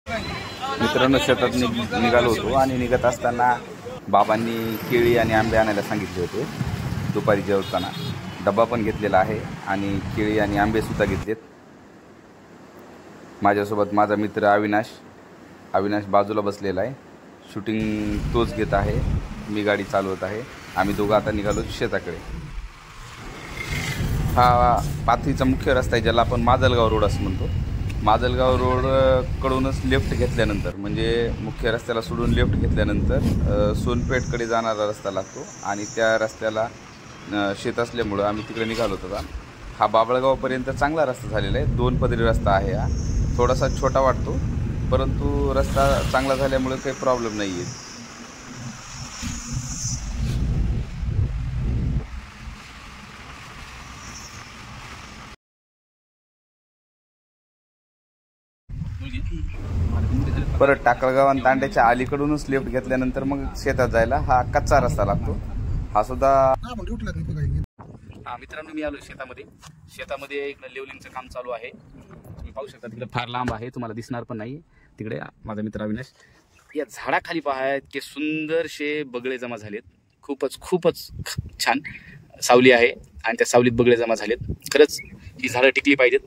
मित्रांनो शेतात निघालो होतो आणि निघत असताना बाबांनी केळी आणि आंबे आणायला सांगितले होते। दुपारी जेवताना डब्बा पण घेतलेला आहे आणि केळी आणि आंबे सुद्धा घेतलेत। माझ्यासोबत माझा मित्र अविनाश बाजूला बसलेला आहे। शूटिंग तोच घेत आहे, मी गाडी चालवत आहे। आम्ही दोघं आता निघालो शेताकडे। हा पाथरीचा मुख्य रस्ता आहे, ज्याला आपण माजलगाव रोड असं म्हणतो। माजलगाव रोड कडूनच लेफ्ट घेतल्यानंतर म्हणजे मुख्य रस्त्याला सोडून लेफ्ट घेतल्यानंतर सोनपेठकडे जाणारा रस्ता लागतो आणि त्या रस्त्याला शेत असल्यामुळं आम्ही तिकडे निघालो होतो। हा बाबळगावपर्यंत चांगला रस्ता झालेला आहे, 2 पदरी रस्ता आहे। हा थोडासा छोटा वाटतो, परंतु रस्ता चांगला झाल्यामुळे काही प्रॉब्लेम नाही आहे। परत टाकळगाव आणि तांड्याच्या अलीकडूनच लेफ्ट घेतल्यानंतर मग शेतात जायला हा कच्चा रस्ता लागतो। हा सुद्धा मित्रांनो मी आलो शेतामध्ये इकडे लेवलिंगचं काम चालू आहे। तुम्ही पाहू शकता तिकडे फार लांब आहे, तुम्हाला दिसणार पण नाही। तिकडे माझा मित्र अविनाश या झाडाखाली पहा, इतके सुंदरशे बगळे जमा झालेत। खूपच छान सावली आहे आणि त्या सावलीत बगळे जमा झालेत। खरंच ही झाडं टिकली पाहिजेत।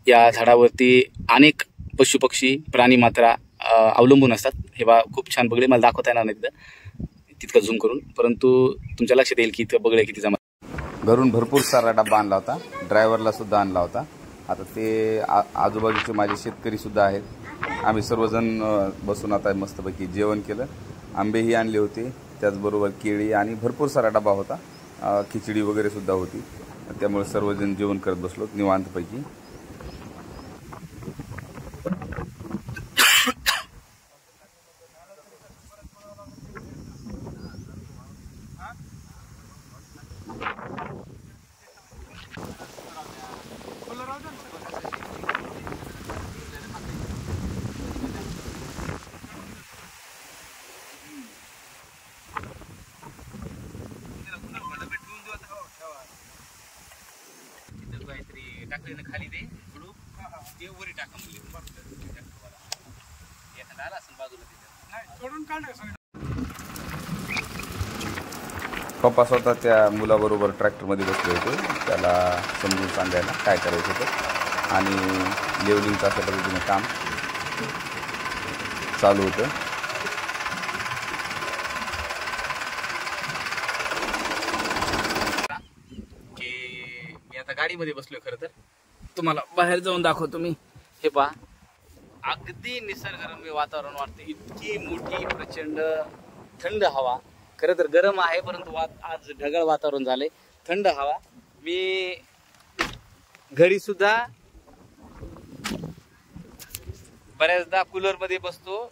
या झाडावरती अनेक पशुपक्षी प्राणी मात्रा अवलंबून असतात। हे बा खूप छान बगळे, मला दाखवता येणार नाही तितकं झूम करून, परंतु तुमच्या लक्षात येईल की इतकं बगळे किती जमा। घरून भरपूर सारा डब्बा आणला होता, ड्रायव्हरला सुद्धा आणला होता। आता ते आजूबाजूचे माझे शेतकरी सुद्धा आहेत। आम्ही सर्वजण बसून आता मस्तपैकी जेवण केलं। आंबेही आणले होते, त्याचबरोबर केळी आणि भरपूर सारा डब्बा होता। खिचडी वगैरे सुद्धा होती, त्यामुळे सर्वजण जेवण करत बसलो निवांतपैकी। खाली दे थोडं ते वरी टाका म्हणजे एखादा आला असं बाजूला तिथे सोडून काढ। पप्पा स्वतः त्या मुलाबरोबर ट्रॅक्टरमध्ये बसले होते, त्याला समजून सांगायला काय करायचं होतं आणि लेवलिंगचं अशा पद्धतीने काम चालू होतं। गाडीमध्ये बसलोय। खरं तर तुम्हाला बाहेर जाऊन दाखवतो मी। हे पहा, अगदी निसर्गरम्य वातावरण वाटते। इतकी मोठी प्रचंड थंड हवा। खरं तर गरम आहे, परंतु आज ढगाळ वातावरण झालंय, थंड हवा। मी घरी सुद्धा बऱ्याचदा कूलर मध्ये बसतो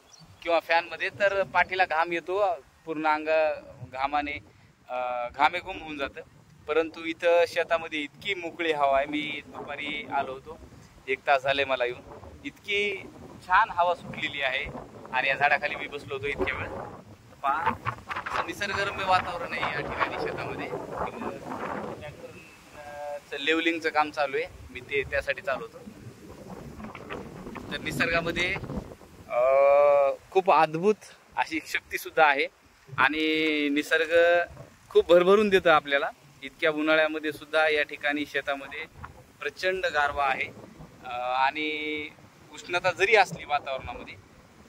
किंवा फॅन मध्ये, तर पाठीला घाम येतो, पूर्ण अंग घामाने घामेघूम होऊन जातं। परंतु इथं शेतामध्ये इतकी मोकळी हवा आहे। मी दुपारी आलो होतो, 1 तास झाले मला येऊन। इतकी छान हवा सुटलेली आहे आणि या झाडाखाली मी बसलो होतो इतक्या वेळ। पहा, निसर्गरम्य वातावरण आहे या ठिकाणी शेतामध्ये। लेवलिंगचं काम चालू आहे, मी त्यासाठी चालू होतो। तर निसर्गामध्ये खूप अद्भुत अशी शक्ती सुद्धा आहे आणि निसर्ग खूप भरभरून देतं आपल्याला। इतक्या उन्हाळ्यामध्ये सुद्धा या ठिकाणी शेतामध्ये प्रचंड गारवा आहे आणि उष्णता जरी असली वातावरणामध्ये,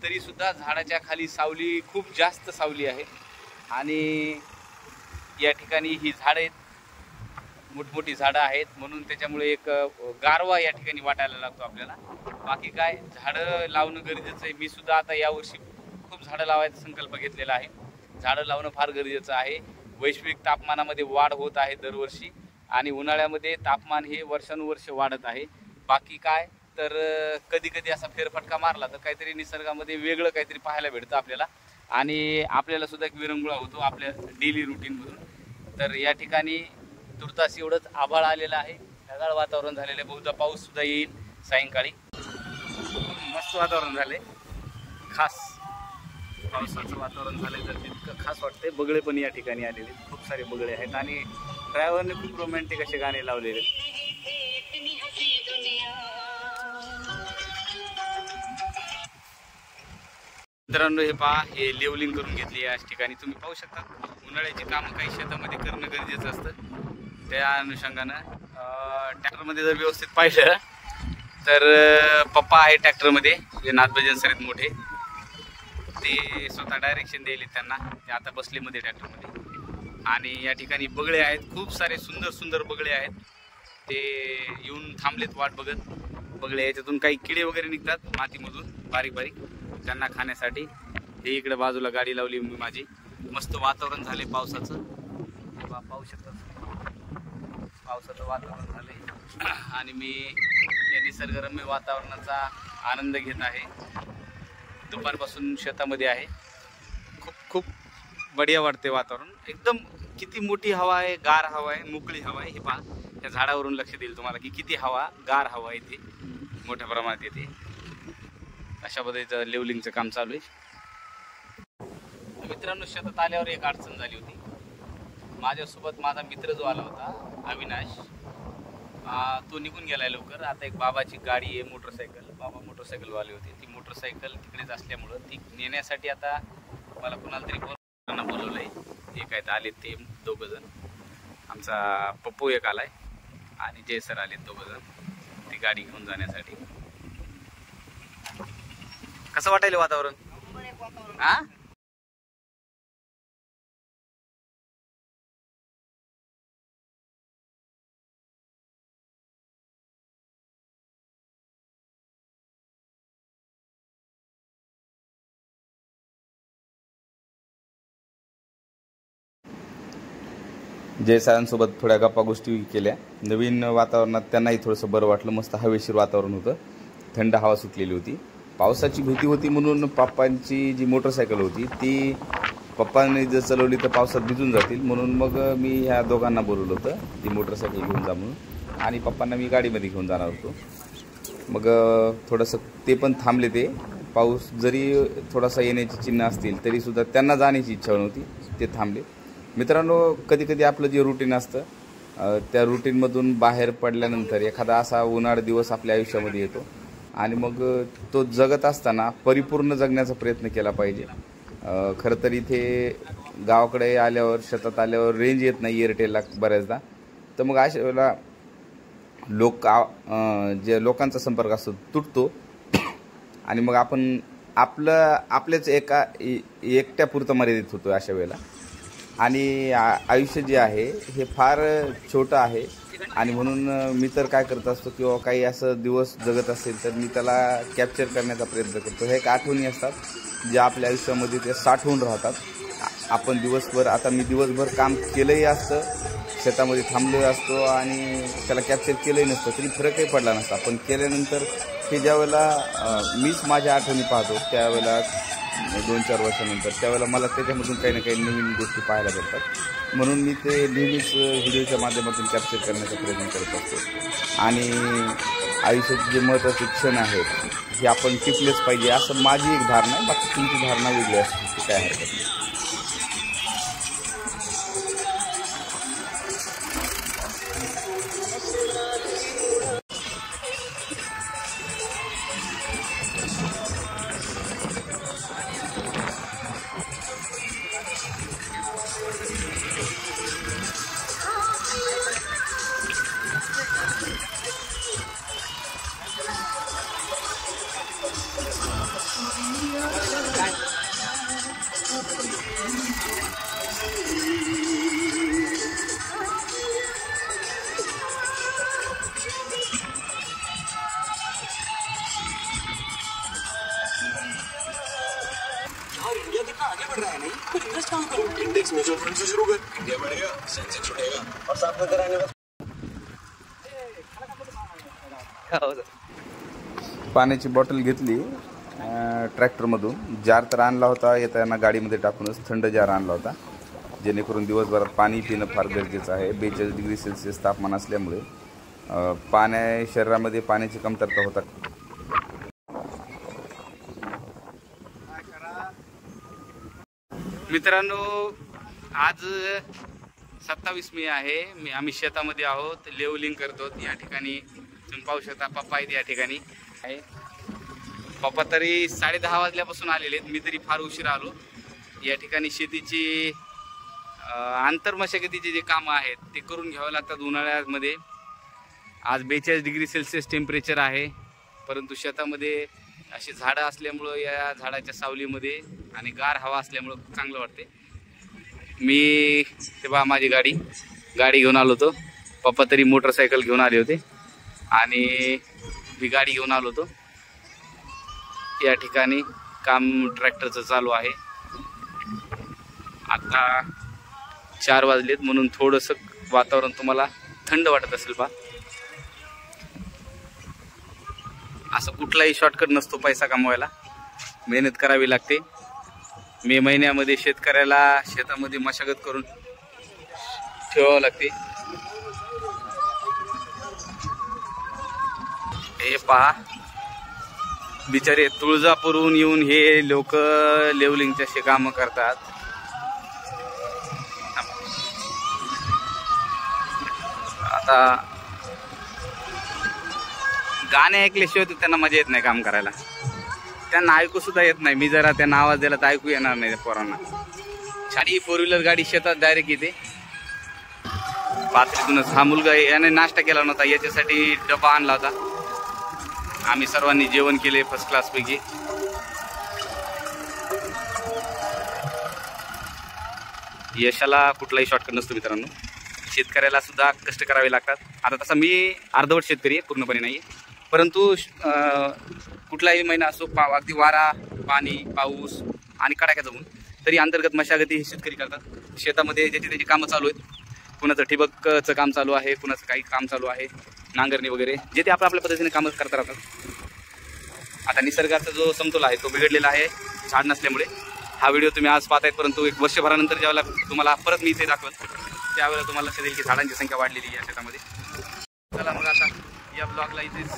तरी सुद्धा झाडाच्या खाली सावली, खूप जास्त सावली आहे आणि या ठिकाणी ही झाडं मोठमोठी झाडं आहेत, म्हणून त्याच्यामुळे एक गारवा या ठिकाणी वाटायला लागतो आपल्याला। बाकी काय, झाडं लावणं गरजेचं आहे। मी सुद्धा आता यावर्षी खूप झाडं लावायचा संकल्प घेतलेला आहे। झाडं लावणं फार गरजेचं आहे। वैश्विक तापमानामध्ये वाढ होत आहे दरवर्षी आणि उन्हाळ्यामध्ये तापमान हे वर्षानुवर्ष वाढत आहे। बाकी काय तर कधी कधी असा फेरफटका मारला तर काहीतरी निसर्गामध्ये वेगळं काहीतरी पाहायला भेटतं आपल्याला आणि आपल्याला सुद्धा एक विरंगुळा होतो आपल्या डेली रुटीनमधून। तर या ठिकाणी तुर्तास एवढंच आभाळ आलेलं आहे, ढगाळ वातावरण झालेलं आहे, बहुधा पाऊस सुद्धा येईल सायंकाळी। मस्त वातावरण झालंय, खास पावसाचं वातावरण झालंय तर इतकं खास वाटतंय। बगळे पण या ठिकाणी आलेले, खूप सारे बगळे आहेत आणि ड्रायव्हरने खूप रोमॅन्टिक असे गाणे लावलेले। मित्रांनो हे पहा, हे लेवलिंग करून घेतली याच ठिकाणी. तुम्ही पाहू शकता उन्हाळ्याची कामं काही शेतामध्ये करणं गरजेचं असतं. त्या अनुषंगानं ट्रॅक्टरमध्ये जर व्यवस्थित पाहिलं तर पप्पा आहे ट्रॅक्टरमध्ये, जे नाथभजन सरीत मोठे, ते स्वतः डायरेक्शन द्यायले त्यांना. ते आता बसलेमध्ये ट्रॅक्टरमध्ये. आणि या ठिकाणी बगळे आहेत, खूप सारे सुंदर सुंदर बगळे आहेत. ते येऊन थांबलेत वाट बघत. बगळे याच्यातून काही किडे वगैरे निघतात मातीमधून बारीक बारीक, त्यांना खाण्यासाठी. हे इकडे बाजूला गाडी लावली मी माझी. मस्त वातावरण झाले पावसाचं, पाहू शकता पावसाचं वातावरण झाले. आणि मी या निसर्गरम्य वातावरणाचा आनंद घेत आहे. दुपारपासून शेतामध्ये आहे. खूप खूप बढिया वाटते वातावरण एकदम. किती मोठी हवा आहे, गार हवा आहे, मोकळी हवा आहे. हे पहा, त्या झाडावरून लक्ष देईल तुम्हाला की किती हवा, गार हवा येते, मोठ्या प्रमाणात येते. अशा पद्धतीचं लेवलिंगचं काम चालू आहे. मित्रांनो, शेतात आल्यावर एक अडचण झाली होती. माझ्यासोबत माझा मित्र जो आला होता अविनाश, तो निघून गेलाय लवकर. आता एक बाबाची गाडी आहे, मोटरसायकल. बाबा मोटरसायकलवाले होते. ती मोटरसायकल तिकडेच असल्यामुळं ती नेण्यासाठी आता मला कुणाला तरी बोलवलं आहे. एक आहेत आले ते दोघं जण. आमचा पप्पू एक आलाय आणि जय सर आले, दोघं जण ती गाडी घेऊन जाण्यासाठी. कसं वाटायला वातावरण? हा, जय सरांसोबत थोड्या गप्पा गोष्टी केल्या. नवीन वातावरणात त्यांनाही थोडंसं बरं वाटलं. मस्त हवेशीर वातावरण होतं, थंड हवा सुटलेली होती. पावसाची भीती होती म्हणून पप्पांची जी मोटरसायकल होती ती पप्पांनी जर चालवली तर पावसात भिजून जातील, म्हणून मग मी ह्या दोघांना बोलवलं होतं ती मोटरसायकल घेऊन जा म्हणून. आणि पप्पांना मी गाडीमध्ये घेऊन जाणार होतो. मग थोडंसं ते पण थांबले. ते पाऊस जरी थोडासा येण्याची चिन्ह असतील तरीसुद्धा त्यांना जाण्याची इच्छा नव्हती, ते थांबले. मित्रांनो, कधी कधी आपलं जे रुटीन असतं त्या रुटीनमधून बाहेर पडल्यानंतर एखादा असा उन्हाळा दिवस आपल्या आयुष्यामध्ये येतो आणि मग तो जगत असताना परिपूर्ण जगण्याचा प्रयत्न केला पाहिजे. खरं तर इथे गावाकडे आल्यावर, शेतात आल्यावर रेंज येत नाही एअरटेलला बऱ्याचदा. तर मग अशा वेळेला जे लोकांचा संपर्क असतो तुटतो आणि मग आपण आपलेच एकट्यापुरतं मर्यादित होतो अशा वेळेला. आणि आयुष्य जे आहे हे फार छोटं आहे. आणि म्हणून मी तर काय करत असतो, किंवा काही असं दिवस जगत असेल तर मी त्याला कॅप्चर करण्याचा प्रयत्न करतो. हे एक आठवणी असतात ज्या आपल्या आयुष्यामध्ये ते साठवून राहतात. आपण दिवसभर, आता मी दिवसभर काम केलंही असतं, शेतामध्ये थांबलो असतो आणि त्याला कॅप्चर केलंही नसतं, तरी फरकही पडला नसता. पण केल्यानंतर ते ज्यावेळेला मीच माझ्या आठवणी पाहतो त्यावेळेला 2-4 वर्षानंतर, त्यावेळेला मला त्याच्यामधून काही ना काही नवीन गोष्टी पाहायला भेटतात. म्हणून मी ते नेहमीच व्हिडिओच्या माध्यमातून कॅप्चर करण्याचा प्रयत्न करत असतो. आणि आयुष्याचे जे महत्त्वाचे क्षण आहेत हे आपण टिपलेच पाहिजे, असं माझी एक धारणा आहे. बाकी तुमची धारणा वेगळी असते, काय हरकत नाही. इंडेक्स म्यूचुअल फंड से शुरू कर, इंडिया बढ़ेगा, सेंसेक्स उठेगा और साथ में कराने का. पाण्याची बॉटल घेतली ट्रॅक्टरमधून. जार तर आणला होता येताना गाडीमध्ये टाकूनच, थंड जार आणला होता, जेणेकरून दिवसभरात पाणी पिणं फार गरजेचं आहे. 42 डिग्री सेल्सिअस तापमान असल्यामुळे शरीरामध्ये पाण्याची कमतरता होतात. मित्रांनो, आज 27 मे आहे. आम्ही शेतामध्ये आहोत, लेवलिंग करतो. या ठिकाणी तुम्ही पाहू शकता पप्पा आहेत या ठिकाणी आहे. पप्पा तरी 10:30 वाजल्यापासून आलेले आहेत, मी तरी फार उशीर आलो. या ठिकाणी शेतीची आंतरमशागतीचे जे कामं आहेत ते करून घ्यावं लागतात उन्हाळ्यामध्ये. आज 42 डिग्री सेल्सिअस टेम्परेचर आहे, परंतु शेतामध्ये अशी झाडं असल्यामुळं या झाडाच्या सावलीमध्ये आणि गार हवा असल्यामुळं चांगलं वाटते. मी ते बा माझी गाडी घेऊन आलो होतो. पप्पा तरी मोटरसायकल घेऊन आले होते आणि मी गाडी घेऊन आलो होतो. या ठिकाणी काम ट्रॅक्टरचं चालू आहे. आता 4 वाजलेत म्हणून थोडंसं वातावरण तुम्हाला थंड वाटत असेल पा. असं कुठलाही शॉर्टकट नसतो पैसा कमवायला, मेहनत करावी लागते. मे महिन्यामध्ये शेतकऱ्याला शेतामध्ये मशागत करून ठेवावं लागते. हे पहा, बिचारे तुळजापूरहून येऊन हे लोक लेवलिंगचे कामं करतात. आता गाणे ऐकल्याशिवाय त्यांना मजा येत नाही काम करायला. त्यांना ऐकू सुद्धा येत नाही. मी जरा त्यांना आवाज दिला तर ऐकू येणार नाही पोरांना. छाडी 4 व्हीलर गाडी शेतात डायरेक्ट येते. पातळीतूनच हा मुलगा याने नाश्ता केला नव्हता, याच्यासाठी डबा आणला होता. आम्ही सर्वांनी जेवण केले फर्स्ट क्लास पैकी. यशाला कुठलाही शॉर्टकट नसतो मित्रांनो. शेतकऱ्याला सुद्धा कष्ट करावे लागतात. आता तसा मी अर्धवट शेतकरी आहे, पूर्णपणे नाही आहे, परंतु कुठलाही महिना असो, अगदी वारा, पाणी, पाऊस आणि कडाक्याचं ऊन, तरी अंतर्गत मशागती हे शेतकरी करतात. शेतामध्ये ज्याची त्याची कामं चालू आहेत. कुणाचं ठिबकचं काम चालू आहे, कुणाचं काही काम चालू आहे, नांगरणी वगैरे, जे ते आपल्या पद्धतीने कामं करत राहतात. आता निसर्गाचा जो समतोल आहे तो बिघडलेला आहे झाड नसल्यामुळे. हा व्हिडिओ तुम्ही आज पाहतायत, परंतु 1 वर्षभरानंतर ज्यावेळेला तुम्हाला परत मी इथे दाखवत त्यावेळेला तुम्हाला लक्षात येईल की झाडांची संख्या वाढलेली आहे या शेतामध्ये. चला मग आता या ब्लॉगला इथेच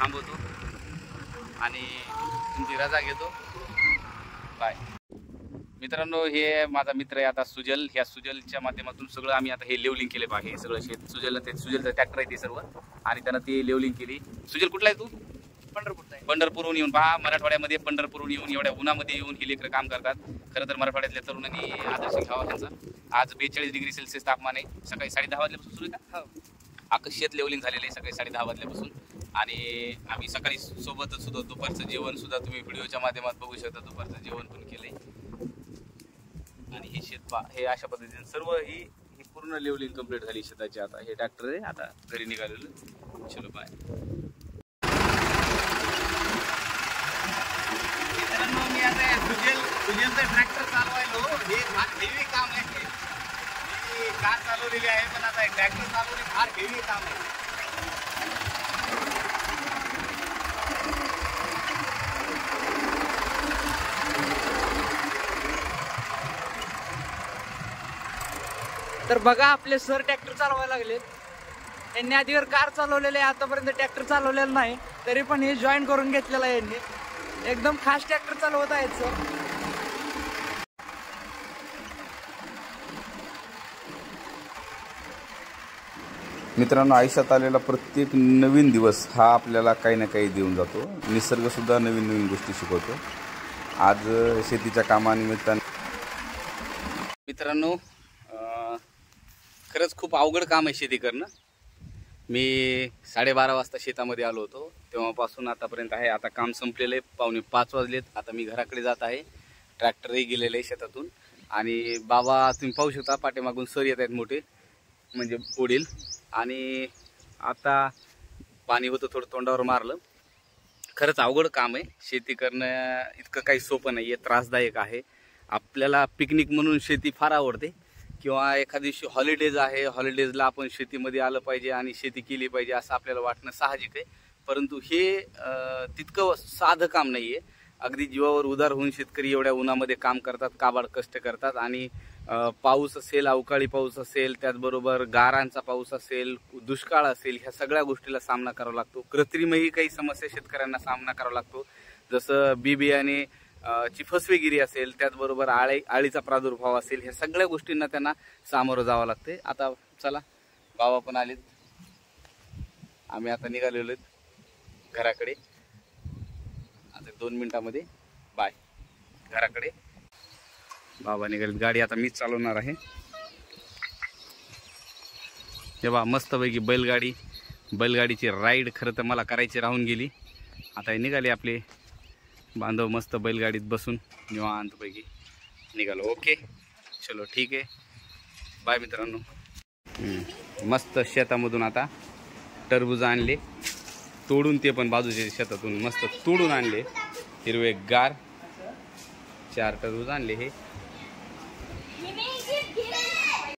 थांबवतो आणि तुमची रजा घेतो. बाय मित्रांनो. हे माझा मित्र आहे आता सुजल. ह्या सुजलच्या माध्यमातून सगळं आम्ही आता हे लेवलिंग केले पाहिजे. हे सगळं शेत सुजलचं ट्रॅक्टर आहे ते सर्व, आणि त्यानं ते लेवलिंग केली. सुजल कुठला आहे तू? पंढरपूरहून येऊन पहा. मराठवाड्यामध्ये पंढरपूरहून येऊन एवढ्या उन्हामध्ये येऊन हे लेकरं काम करतात. खरं तर मराठवाड्यातल्या तरुणांनी आदर्श घ्यावा त्यांचा. आज 42 डिग्री सेल्सिअस तापमान आहे. सकाळी 10:30 वाजल्यापासून सुरू आहे का? अख्खं शेत लेवलिंग झालेलं आहे सकाळी 10:30 वाजल्यापासून. आणि आम्ही सकाळी सोबतच सुद्धा दुपारचं जेवण सुद्धा तुम्ही व्हिडिओच्या माध्यमात बघू शकता. दुपारचं जेवण पण केलंय. आणि हे शेत हे अशा पद्धतीने सर्व ही पूर्ण लेवलिंग कंप्लीट झाली शेताची. आता हे ट्रॅक्टर आहे, आता घरी निघालेलं. चलो बाय. मी आता सुजलचं ट्रॅक्टर चालवायलो. हे फार हेवी काम आहे. मी कार चालवलेली आहे, पण आता ट्रॅक्टर चालवणे फार हेवी काम आहे. तर बघा, आपले सर ट्रॅक्टर चालवायला लागलेत. त्यांनी आधीवर कार चालवलेले आहे, आतापर्यंत ट्रॅक्टर चालवलेलं नाही, तरी पण हे जॉईन करून घेतलेलं आहे यांनी. एकदम खास ट्रॅक्टर चालवत आहेत सर. मित्रांनो, आयुष्यात आलेला प्रत्येक नवीन दिवस हा आपल्याला काही ना काही देऊन जातो. निसर्गसुद्धा नवीन नवीन गोष्टी शिकवतो. आज शेतीच्या कामानिमित्ताने मित्रांनो, खरंच खूप अवघड काम आहे शेती करणं. मी 12:30 वाजता शेतामध्ये आलो होतो, तेव्हापासून आतापर्यंत आहे. आता काम संपलेलं आहे, 4:45 वाजलेत. आता मी घराकडे जात आहे. ट्रॅक्टरही गेलेलं आहे शेतातून. आणि बाबा तुम्ही पाहू शकता, पाठीमागून सर येत आहेत मोठे, म्हणजे पुढील. आणि आता पाणी होतं, थोडं तोंडावर मारलं. खरंच अवघड काम आहे. शेती करणं इतकं काही सोपं नाही आहे, त्रासदायक आहे. आपल्याला पिकनिक म्हणून शेती फार आवडते, किंवा एखाद्या दिवशी हॉलिडेज आहे, हॉलिडेजला आपण शेतीमध्ये आलं पाहिजे आणि शेती केली पाहिजे असं आपल्याला वाटणं साहजिक आहे. परंतु हे तितकं साधं काम नाही आहे. अगदी जीवावर उदार होऊन शेतकरी एवढ्या उन्हामध्ये काम करतात, काबाड कष्ट करतात. आणि पाऊस असेल, अवकाळी पाऊस असेल, त्याचबरोबर गारांचा पाऊस असेल, दुष्काळ असेल, ह्या सगळ्या गोष्टीला सामना करावा लागतो. कृत्रिमही काही समस्या शेतकऱ्यांना सामना करावा लागतो, जसं बी बियाणे ची फसवेगिरी असेल, त्याचबरोबर आळीचा प्रादुर्भाव असेल, ह्या सगळ्या गोष्टींना त्यांना सामोरं जावं लागते. आता चला, बाबा पण आलेत, आम्ही आता निघालेलो आहेत घराकडे. आता 2 मिनिटामध्ये बाय घराकडे. बाबा निघाले, गाडी आता मीच चालवणार आहे. तेव्हा मस्तपैकी बैलगाडीची राईड खरं तर मला करायची राहून गेली. आता हे निघाले आपले बांधव मस्त बैलगाडीत बसून निवांतपैकी निघालो. ओके चलो ठीक आहे, बाय मित्रांनो. मस्त शेतामधून आता टरबूज आणले तोडून, ते पण बाजूच्या शेतातून मस्त तोडून आणले, हिरवे गार 4 टरबूज आणले हे.